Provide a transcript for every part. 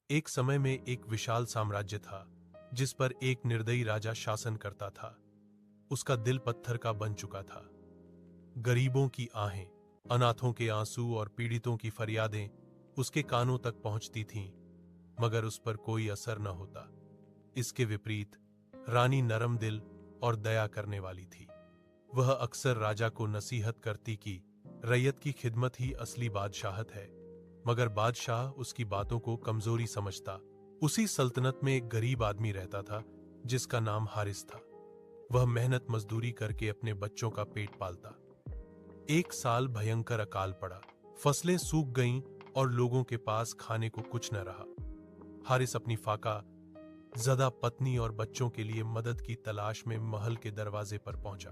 एक समय में एक विशाल साम्राज्य था जिस पर एक निर्दयी राजा शासन करता था। उसका दिल पत्थर का बन चुका था। गरीबों की आहें, अनाथों के आंसू और पीड़ितों की फरियादें उसके कानों तक पहुंचती थीं, मगर उस पर कोई असर न होता। इसके विपरीत रानी नरम दिल और दया करने वाली थी। वह अक्सर राजा को नसीहत करती कि रैयत की खिदमत ही असली बादशाहत है, मगर बादशाह उसकी बातों को कमजोरी समझता। उसी सल्तनत में एक गरीब आदमी रहता था जिसका नाम हारिस था। वह मेहनत मजदूरी करके अपने बच्चों का पेट पालता। एक साल भयंकर अकाल पड़ा, फसलें सूख गईं और लोगों के पास खाने को कुछ न रहा। हारिस अपनी फाका ज़दा पत्नी और बच्चों के लिए मदद की तलाश में महल के दरवाजे पर पहुंचा।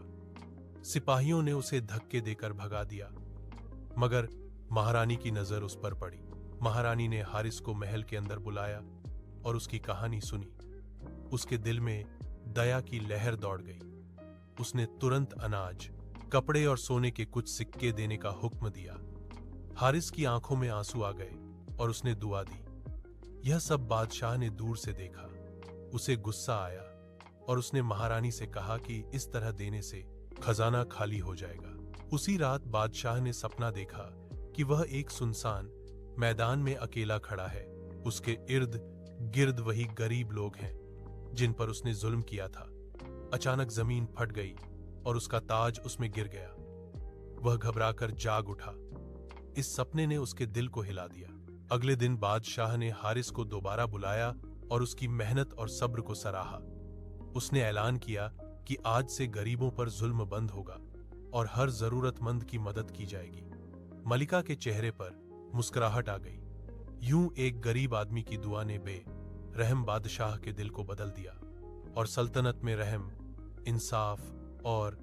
सिपाहियों ने उसे धक्के देकर भगा दिया, मगर महारानी की नजर उस पर पड़ी। महारानी ने हारिस को महल के अंदर बुलाया और उसकी कहानी सुनी। उसके दिल में दया की लहर दौड़ गई। उसने तुरंत अनाज, कपड़े और सोने के कुछ सिक्के देने का हुक्म दिया। हारिस की आंखों में आंसू आ गए और उसने दुआ दी। यह सब बादशाह ने दूर से देखा। उसे गुस्सा आया और उसने महारानी से कहा कि इस तरह देने से खजाना खाली हो जाएगा। उसी रात बादशाह ने सपना देखा कि वह एक सुनसान मैदान में अकेला खड़ा है। उसके इर्द गिर्द वही गरीब लोग हैं जिन पर उसने जुल्म किया था। अचानक जमीन फट गई और उसका ताज उसमें गिर गया। वह घबराकर जाग उठा। इस सपने ने उसके दिल को हिला दिया। अगले दिन बादशाह ने हारिस को दोबारा बुलाया और उसकी मेहनत और सब्र को सराहा। उसने ऐलान किया कि आज से गरीबों पर जुल्म बंद होगा और हर जरूरतमंद की मदद की जाएगी। मलिका के चेहरे पर मुस्कुराहट आ गई। यूं एक गरीब आदमी की दुआ ने रहम बादशाह के दिल को बदल दिया और सल्तनत में रहम, इंसाफ और